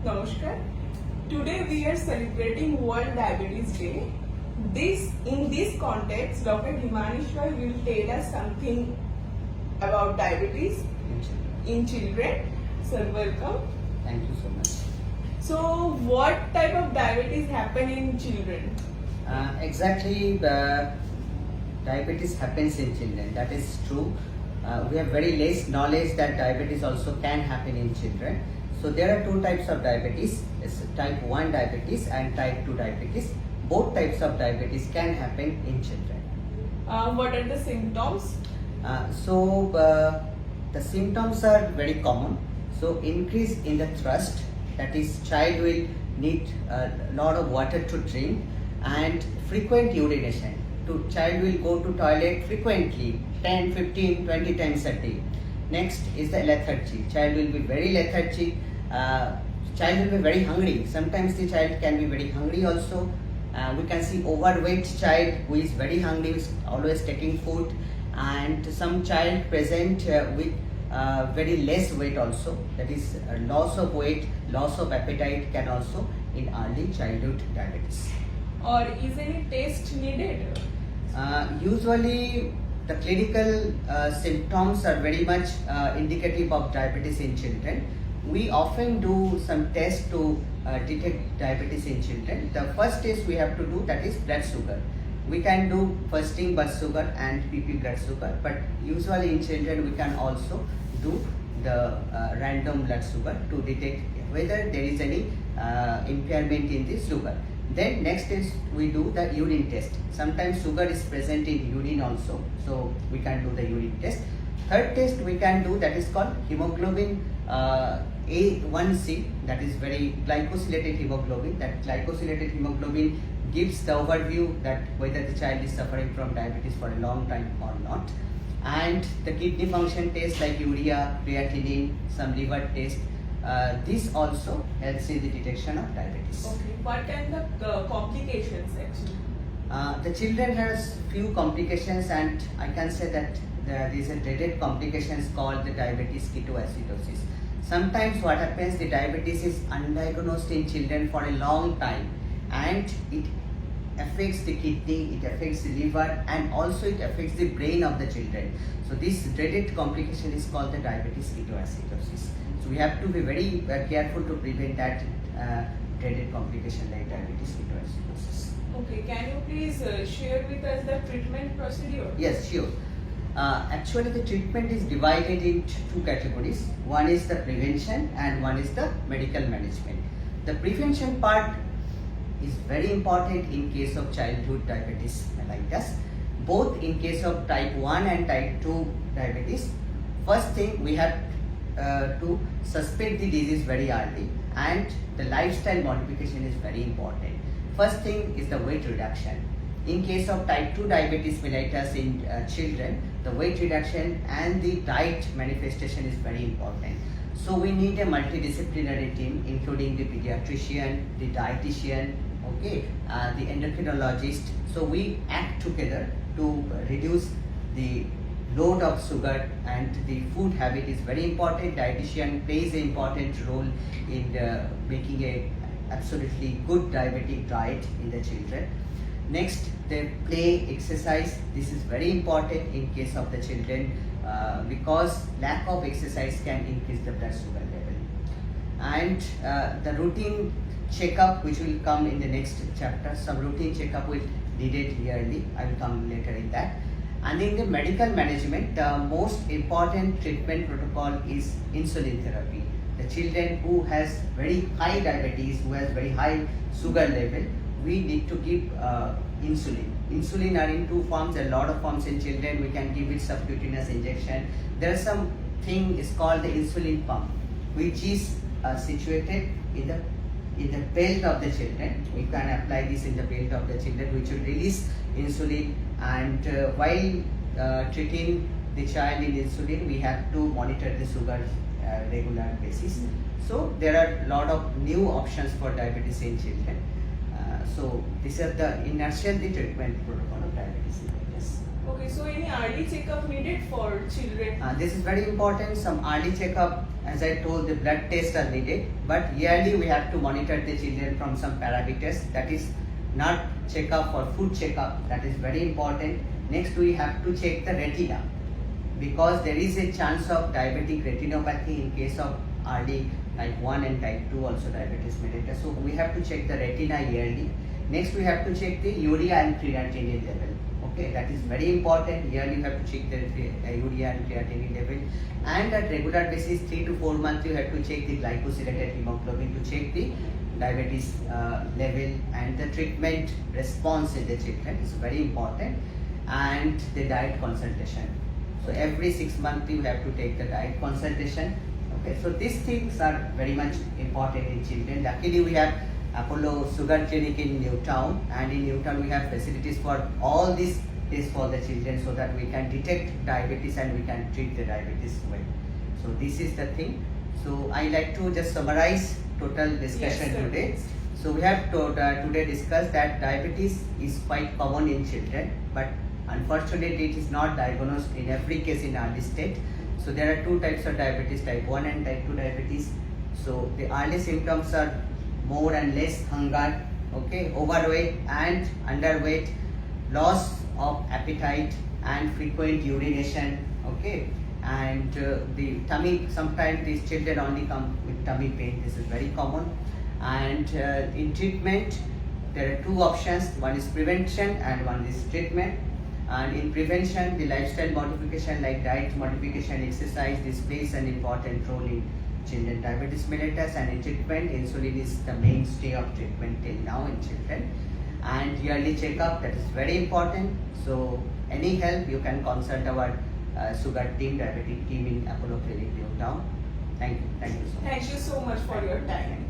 Namaskar. Today we are celebrating World Diabetes Day. In this context, Dr. Himanishwar will tell us something about diabetes in children. Sir, welcome. Thank you so much. So, what type of diabetes happen in children? Exactly, diabetes happens in children. That is true. We have very less knowledge that diabetes also can happen in children. So there are two types of diabetes: it's type 1 diabetes and type 2 diabetes. Both types of diabetes can happen in children. What are the symptoms? The symptoms are very common. So increase in the thirst, that is, child will need a lot of water to drink, and frequent urination. Child will go to toilet frequently, 10, 15, 20 times a day. Next is the lethargy. Child will be very lethargic. Child will be very hungry. Sometimes the child can be very hungry also. We can see overweight child who is very hungry, is always taking food, and some child present with very less weight also. That is, loss of weight, loss of appetite can also in early childhood diabetes. Or is any test needed? Usually the clinical symptoms are very much indicative of diabetes in children. We often do some tests to detect diabetes in children. The first test we have to do, that is blood sugar. We can do fasting blood sugar and PP blood sugar, but usually in children we can also do the random blood sugar to detect whether there is any impairment in the sugar. Then next is we do the urine test. Sometimes sugar is present in urine also, so we can do the urine test. Third test we can do, that is called hemoglobin A1C, that is very glycosylated hemoglobin. That glycosylated hemoglobin gives the overview that whether the child is suffering from diabetes for a long time or not. And the kidney function test like urea, creatinine, some liver test, this also helps in the detection of diabetes. Okay. What kind of complications actually? The children has few complications, and I can say that there is a dreaded complications called the diabetes ketoacidosis. Sometimes what happens, the diabetes is undiagnosed in children for a long time, and it affects the kidney, it affects the liver, and also it affects the brain of the children. So this dreaded complication is called the diabetes ketoacidosis. So we have to be very careful to prevent that dreaded complication like diabetes ketoacidosis. Okay, can you please share with us the treatment procedure? Yes, sure. Actually, the treatment is divided into two categories. One is the prevention and one is the medical management. The prevention part is very important in case of childhood diabetes mellitus, both in case of type 1 and type 2 diabetes. First thing, we have to suspect the disease very early, and the lifestyle modification is very important. First thing is the weight reduction. In case of type 2 diabetes mellitus in children, the weight reduction and the diet manifestation is very important. So we need a multidisciplinary team, including the pediatrician, the dietitian, the endocrinologist. So we act together to reduce the load of sugar, and the food habit is very important. Dietitian plays an important role in making a absolutely good diabetic diet in the children. Next, the play, exercise. This is very important in case of the children because lack of exercise can increase the blood sugar level. And the routine checkup, which will come in the next chapter. Some routine checkup will needed yearly. I will come later in that. And in the medical management, the most important treatment protocol is insulin therapy. The children who has very high diabetes, who has very high sugar level, we need to give insulin. Insulin are in two forms, a lot of forms in children. We can give it subcutaneous injection. There is some thing is called the insulin pump, which is situated in the belt of the children. We can apply this in the belt of the children, which will release insulin. And while treating the child in insulin, we have to monitor the sugar regular basis. So there are a lot of new options for diabetes in children. So these are the inertial treatment protocol of diabetes mellitus. Okay, so any early checkup needed for children? This is very important. Some early checkup as I told, the blood tests are needed, but yearly we have to monitor the children from some parameters. That is not checkup or food checkup. That is very important. Next, we have to check the retina, because there is a chance of diabetic retinopathy in case of early type 1 and type 2 also diabetes mellitus. So we have to check the retina yearly. Next, we have to check the urea and creatinine level. Okay, that is very important. Yearly you have to check the urea and creatinine level, and at regular basis 3 to 4 months you have to check the glycosylated hemoglobin to check the diabetes level, and the treatment response in the children is very important, and the diet consultation. So every 6 months you have to take the diet consultation. Okay, so these things are very much important in children. Luckily we have Apollo Sugar Clinic in Newtown, and in Newtown we have facilities for all these tests for the children, so that we can detect diabetes and we can treat the diabetes well. So this is the thing. So I like to just summarize total discussion Yes, sir. today. So we have today discussed that diabetes is quite common in children, but unfortunately it is not diagnosed in every case in early stage. So there are two types of diabetes, type 1 and type 2 diabetes. So the early symptoms are more and less hunger, okay, overweight and underweight, loss of appetite and frequent urination, okay, and the tummy, sometimes these children only come with tummy pain. This is very common. And in treatment there are two options, one is prevention and one is treatment. And in prevention, the lifestyle modification like diet modification, exercise, this plays an important role in children diabetes mellitus. And in treatment, insulin is the mainstay of treatment till now in children. And yearly checkup, that is very important. So any help you can consult our sugar team, diabetic team in Apollo Clinic Newtown. Thank you so much. Thank you so much for your time.